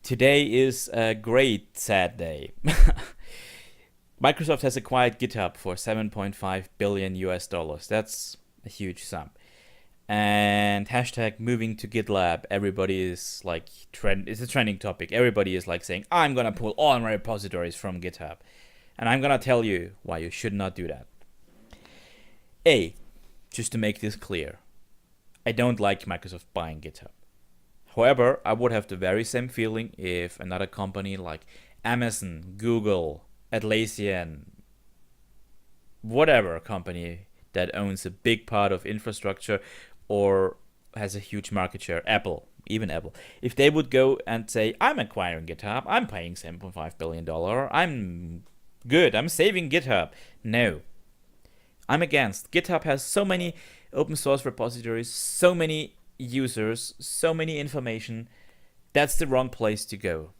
Today is a great sad day. Microsoft has acquired GitHub for 7.5 billion US dollars. That's a huge sum. And hashtag moving to GitLab. Everybody is like it's a trending topic. Everybody is like saying, I'm gonna pull all my repositories from GitHub. And I'm gonna tell you why you should not do that. Just to make this clear, I don't like Microsoft buying GitHub. However, I would have the very same feeling if another company like Amazon, Google, Atlassian, whatever company that owns a big part of infrastructure or has a huge market share, even Apple, if they would go and say, I'm acquiring GitHub, I'm paying $7.5 billion, I'm good, I'm saving GitHub. No, I'm against. GitHub has so many open source repositories, so many users, so many information. That's the wrong place to go.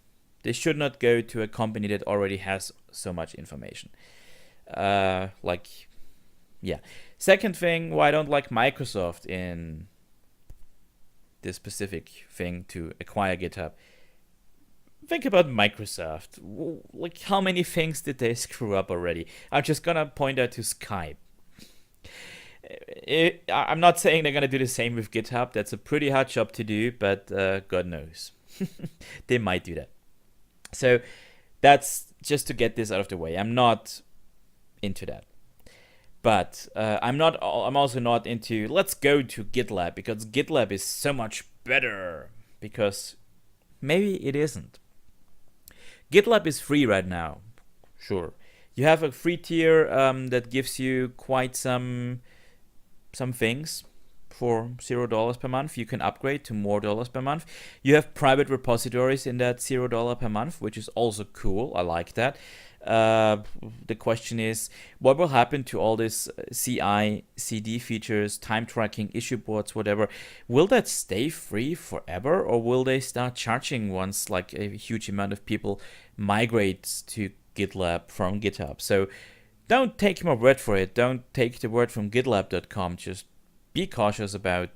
They should not go to a company that already has so much information. Second thing, why I don't like Microsoft in this specific thing to acquire GitHub. Think about Microsoft. Like, how many things did they screw up already? I'm just gonna point out to Skype. I'm not saying they're gonna do the same with GitHub. That's a pretty hard job to do, but God knows. They might do that. So that's just to get this out of the way. I'm not into that. But I'm also not into let's go to GitLab because GitLab is so much better. Because maybe it isn't. GitLab is free right now. Sure. You have a free tier that gives you quite some things for $0 per month. You can upgrade to more dollars per month. You have private repositories in that $0 per month, which is also cool. I like that. The question is, what will happen to all this CI, CD features, time tracking, issue boards, whatever? Will that stay free forever, or will they start charging once like a huge amount of people migrate to GitLab from GitHub? So don't take my word for it. Don't take the word from gitlab.com. Just be cautious about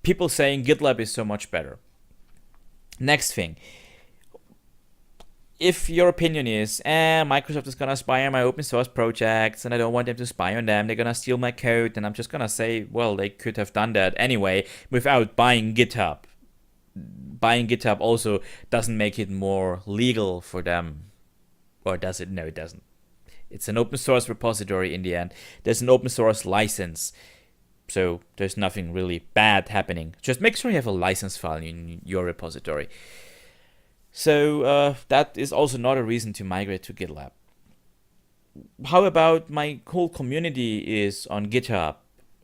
people saying GitLab is so much better. Next thing. If your opinion is, Microsoft is going to spy on my open source projects and I don't want them to spy on them, they're going to steal my code, and I'm just going to say, well, they could have done that anyway without buying GitHub. Buying GitHub also doesn't make it more legal for them. Or does it? No, it doesn't. It's an open source repository in the end. There's an open source license. So there's nothing really bad happening. Just make sure you have a license file in your repository. So that is also not a reason to migrate to GitLab. How about my whole community is on GitHub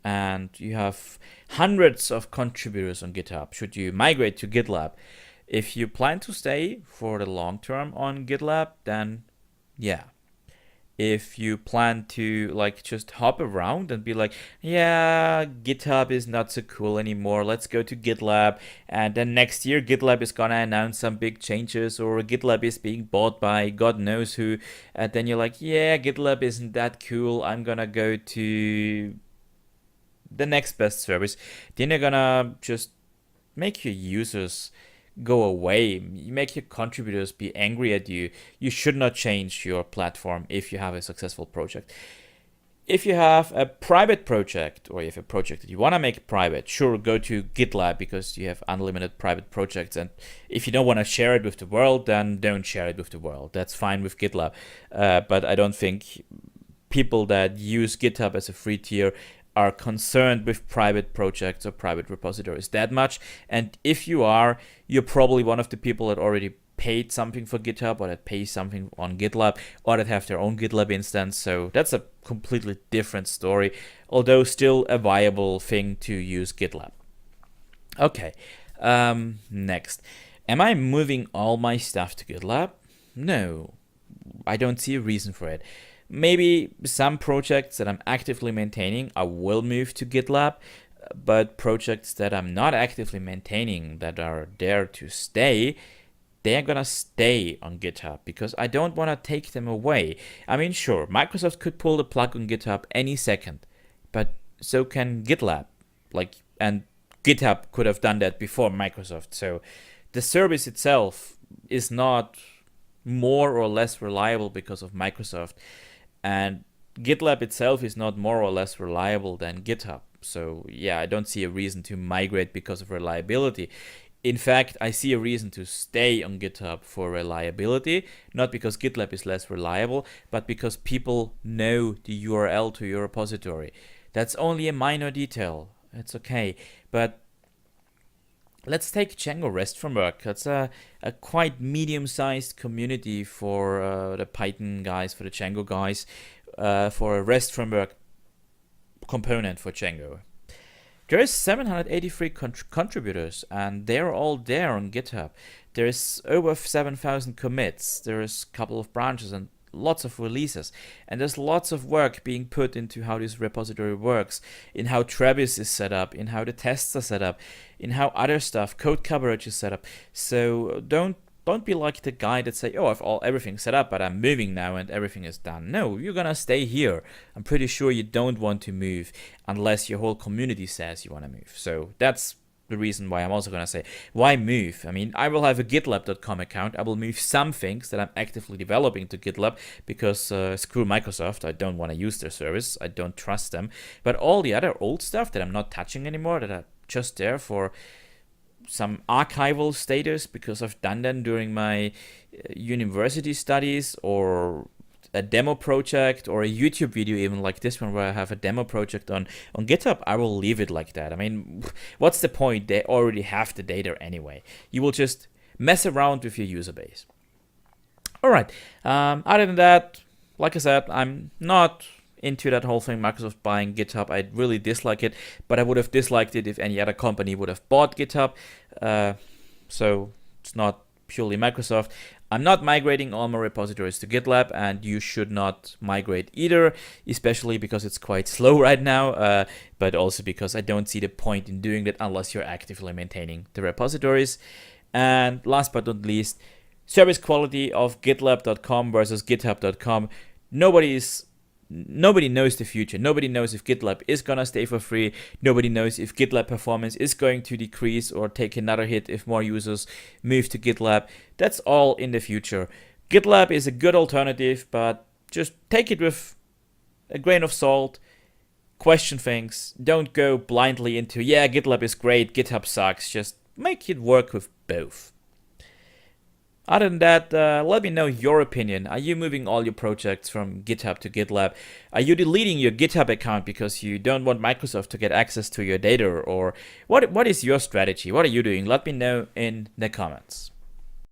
and you have hundreds of contributors on GitHub? Should you migrate to GitLab? If you plan to stay for the long term on GitLab, then yeah. If you plan to like just hop around and be like, yeah, GitHub is not so cool anymore, let's go to GitLab, and then next year GitLab is gonna announce some big changes, or GitLab is being bought by God knows who, and then you're like, yeah, GitLab isn't that cool, I'm gonna go to the next best service, then you're gonna just make your users go away. You make your contributors be angry at you. You should not change your platform if you have a successful project. If you have a private project, or you have a project that you want to make private, sure, go to GitLab because you have unlimited private projects. And if you don't want to share it with the world, then don't share it with the world. That's fine with GitLab. But I don't think people that use GitHub as a free tier are concerned with private projects or private repositories that much. And if you are, you're probably one of the people that already paid something for GitHub, or that pay something on GitLab, or that have their own GitLab instance. So that's a completely different story, although still a viable thing to use GitLab. Okay, next. Am I moving all my stuff to GitLab? No, I don't see a reason for it. Maybe some projects that I'm actively maintaining, I will move to GitLab, but projects that I'm not actively maintaining, that are there to stay, they're gonna stay on GitHub because I don't want to take them away. I mean, sure, Microsoft could pull the plug on GitHub any second, but so can GitLab. And GitHub could have done that before Microsoft. So the service itself is not more or less reliable because of Microsoft, and GitLab itself is not more or less reliable than GitHub. So yeah, I don't see a reason to migrate because of reliability. In fact, I see a reason to stay on GitHub for reliability, not because GitLab is less reliable, but because people know the URL to your repository. That's only a minor detail. It's okay. But let's take Django REST framework. That's a quite medium-sized community for the Python guys, for the Django guys, for a REST framework component for Django. There is 783 contributors, and they're all there on GitHub. There is over 7,000 commits. There is a couple of branches and lots of releases, and there's lots of work being put into how this repository works, in how Travis is set up, in how the tests are set up, in how other stuff, code coverage is set up. So don't be like the guy that say, oh, I've everything set up, but I'm moving now and everything is done. No, you're gonna stay here. I'm pretty sure you don't want to move unless your whole community says you want to move. So that's the reason why I'm also gonna say, why move? I mean, I will have a gitlab.com account. I will move some things that I'm actively developing to GitLab because screw Microsoft. I don't want to use their service. I don't trust them. But all the other old stuff that I'm not touching anymore, that are just there for some archival status because I've done them during my university studies, or a demo project, or a YouTube video even like this one where I have a demo project on GitHub, I will leave it like that. I mean, what's the point? They already have the data anyway. You will just mess around with your user base. All right. Other than that, like I said, I'm not into that whole thing, Microsoft buying GitHub. I really dislike it, but I would have disliked it if any other company would have bought GitHub. So it's not purely Microsoft. I'm not migrating all my repositories to GitLab, and you should not migrate either, especially because it's quite slow right now, but also because I don't see the point in doing that unless you're actively maintaining the repositories. And last but not least, service quality of gitlab.com versus github.com. Nobody knows the future. Nobody knows if GitLab is gonna stay for free. Nobody knows if GitLab performance is going to decrease or take another hit if more users move to GitLab. That's all in the future. GitLab is a good alternative, but just take it with a grain of salt. Question things. Don't go blindly into, yeah, GitLab is great, GitHub sucks. Just make it work with both. Other than that, let me know your opinion. Are you moving all your projects from GitHub to GitLab? Are you deleting your GitHub account because you don't want Microsoft to get access to your data? Or what is your strategy? What are you doing? Let me know in the comments.